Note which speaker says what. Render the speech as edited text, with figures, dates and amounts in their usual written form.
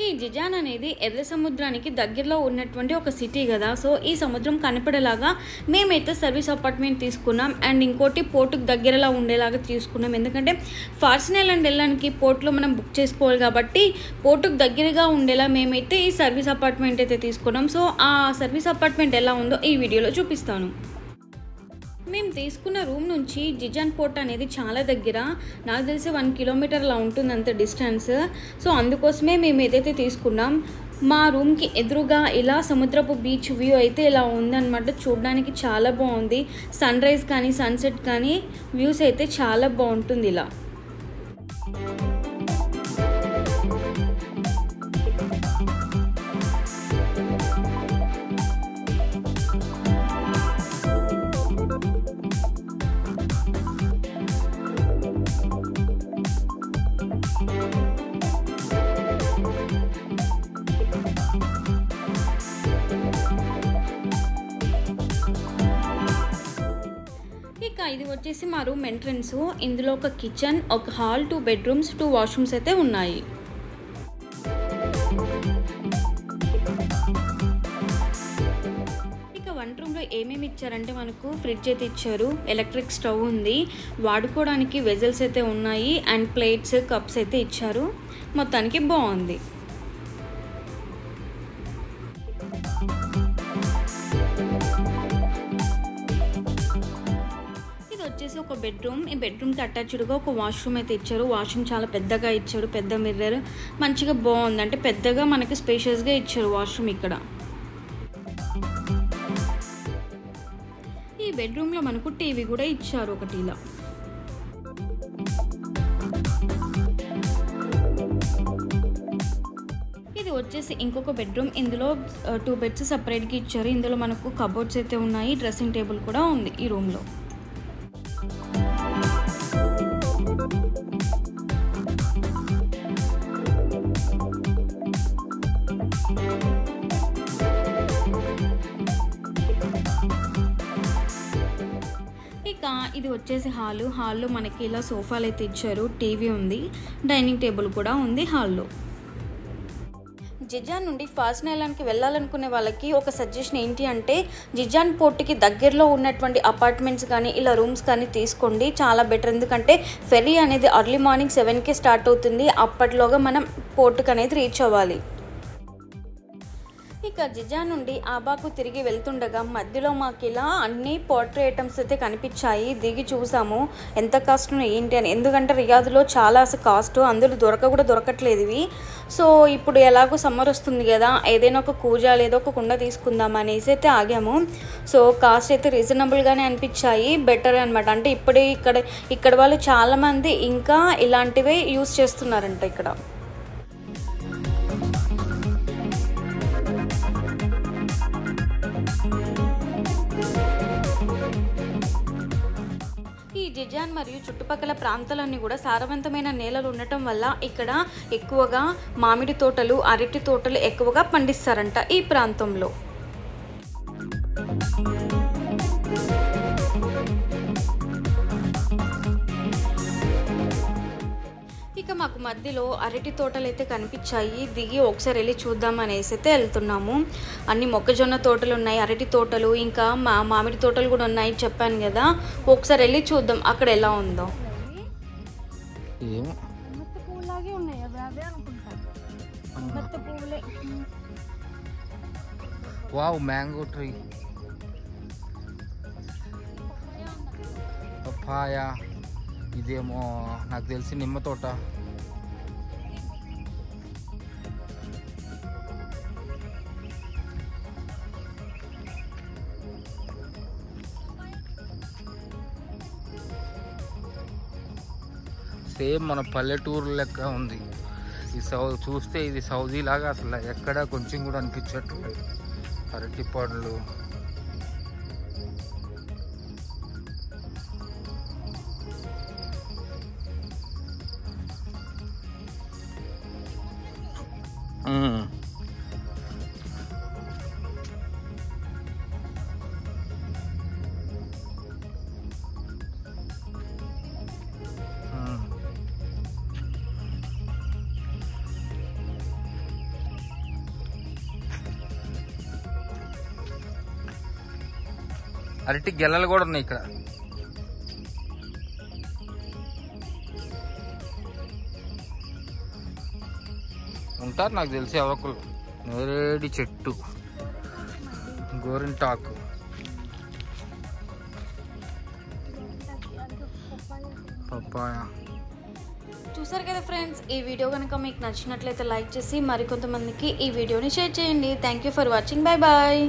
Speaker 1: ఈ జిజాన్ అనేది ఎర్ర సముద్రానికి దగ్గరలో ఉన్నటువంటి ఒక సిటీ కదా. సో ఈ సముద్రం కనపడేలాగా మేమైతే సర్వీస్ అపార్ట్మెంట్ తీసుకున్నాం. అండ్ ఇంకోటి పోర్టుకు దగ్గరలా ఉండేలాగా తీసుకున్నాం. ఎందుకంటే ఫార్సన్ ఐలాండ్ వెళ్ళడానికి పోర్టులో మనం బుక్ చేసుకోవాలి కాబట్టి పోర్టుకు దగ్గరగా ఉండేలా మేమైతే ఈ సర్వీస్ అపార్ట్మెంట్ అయితే తీసుకున్నాం. సో ఆ సర్వీస్ అపార్ట్మెంట్ ఎలా ఉందో ఈ వీడియోలో చూపిస్తాను. మేము తీసుకున్న రూమ్ నుంచి జిజాన్ పోర్ట్ అనేది చాలా దగ్గర, నాకు తెలిసి 1 కిలోమీటర్లా ఉంటుంది అంత డిస్టెన్స్. సో అందుకోసమే మేము ఏదైతే తీసుకున్నాం, మా రూమ్కి ఎదురుగా ఇలా సముద్రపు బీచ్ వ్యూ అయితే ఇలా ఉందన్నమాట. చూడడానికి చాలా బాగుంది. సన్ రైజ్ కానీ సన్సెట్ కానీ వ్యూస్ అయితే చాలా బాగుంటుంది ఇలా. ఇది వచ్చేసి మా రూమ్ ఎంట్రన్స్. ఇందులో ఒక కిచెన్, ఒక హాల్, 2 బెడ్రూమ్స్, 2 వాష్రూమ్స్ అయితే ఉన్నాయి. ఇక వంట రూమ్లో ఏమేమి ఇచ్చారంటే మనకు ఫ్రిడ్జ్ అయితే ఇచ్చారు, ఎలక్ట్రిక్ స్టవ్ ఉంది, వాడుకోవడానికి వెజల్స్ అయితే ఉన్నాయి, అండ్ ప్లేట్స్ కప్స్ అయితే ఇచ్చారు. మొత్తానికి బాగుంది. వచ్చేసి ఒక బెడ్రూమ్. ఈ బెడ్రూమ్కి అటాచ్డ్గా ఒక వాష్రూమ్ అయితే ఇచ్చారు. వాష్రూమ్ చాలా పెద్దగా ఇచ్చాడు, పెద్ద మిర్రర్, మంచిగా బాగుంది. అంటే పెద్దగా మనకి స్పేషియస్గా ఇచ్చారు వాష్రూమ్ ఇక్కడ. ఈ బెడ్రూమ్లో మనకు టీవీ కూడా ఇచ్చారు ఒకటి ఇలా. ఇది వచ్చేసి ఇంకొక బెడ్రూమ్. ఇందులో 2 బెడ్స్ సపరేట్గా ఇచ్చారు. ఇందులో మనకు కబోర్డ్స్ అయితే ఉన్నాయి, డ్రెస్సింగ్ టేబుల్ కూడా ఉంది ఈ రూమ్లో. ఇక ఇది వచ్చేసి హాల్లో మనకి ఇలా సోఫాలు అయితే ఇచ్చారు, టీవీ ఉంది, డైనింగ్ టేబుల్ కూడా ఉంది హాల్లో. జిజాన్ నుండి ఫార్సన్ ఐలాండ్కి వెళ్ళాలనుకునే వాళ్ళకి ఒక సజెషన్ ఏంటి అంటే, జిజాన్ పోర్ట్కి దగ్గరలో ఉన్నటువంటి అపార్ట్మెంట్స్ కానీ ఇలా రూమ్స్ కానీ తీసుకోండి, చాలా బెటర్. ఎందుకంటే ఫెరీ అనేది ఎర్లీ మార్నింగ్ 7కి స్టార్ట్ అవుతుంది. అప్పట్లోగా మనం పోర్ట్కి అనేది రీచ్ అవ్వాలి. ఇక జిజాన్ నుండి ఆబాకు తిరిగి వెళ్తుండగా మధ్యలో మాకు ఇలా అన్ని పోట్రీ ఐటమ్స్ అయితే కనిపించాయి. దిగి చూసాము ఎంత కాస్ట్ ఏంటి అని. ఎందుకంటే రియాద్లో చాలా కాస్ట్, అందులో దొరకట్లేదు ఇవి. సో ఇప్పుడు ఎలాగో సమ్మర్ వస్తుంది కదా, ఏదైనా ఒక కూజా లేదా ఒక కుండ తీసుకుందాం అనేసి అయితే ఆగాము. సో కాస్ట్ అయితే రీజనబుల్గానే అనిపించాయి, బెటర్ అనమాట. అంటే ఇప్పుడే ఇక్కడ వాళ్ళు చాలామంది ఇంకా ఇలాంటివే యూస్ చేస్తున్నారంట ఇక్కడ. ఈ జిజాన్ మరియు చుట్టుపక్కల ప్రాంతాలన్నీ కూడా సారవంతమైన నేలలు ఉండటం వల్ల ఇక్కడ ఎక్కువగా మామిడి తోటలు, అరటి తోటలు ఎక్కువగా పండిస్తారంట ఈ ప్రాంతంలో. ఇక మాకు మధ్యలో అరటి తోటలు అయితే కనిపించాయి. దిగి ఒకసారి వెళ్ళి చూద్దాం అనేసి అయితే వెళ్తున్నాము. అన్ని మొక్కజొన్న తోటలు ఉన్నాయి, అరటి తోటలు, ఇంకా మామిడి తోటలు కూడా ఉన్నాయి చెప్పాను కదా. ఒకసారి వెళ్ళి చూద్దాం అక్కడ ఎలా ఉందో.
Speaker 2: వావ్, మ్యాంగో ట్రీ, పపాయ, ఇదేమో నాకు తెలిసి నిమ్మ తోట. సేమ్ మన పల్లెటూరు లెక్క ఉంది. ఈ చూస్తే ఇది సౌదీ లాగా అసలు ఎక్కడ కొంచెం కూడా అనిపించట్లేదు. అరటి పండ్లు, అరటి గెలలు కూడా ఉన్నాయి ఇక్కడ. ఉంటారు నాకు తెలిసి ఎవరొకరు. నేరేడి చెట్టు, గోరింటాకు, పప్పాయ.
Speaker 1: చూసారు కదా ఫ్రెండ్స్, ఈ వీడియో కనుక మీకు నచ్చినట్లయితే లైక్ చేసి మరికొంతమందికి ఈ వీడియోని షేర్ చేయండి. Thank you for watching. Bye bye.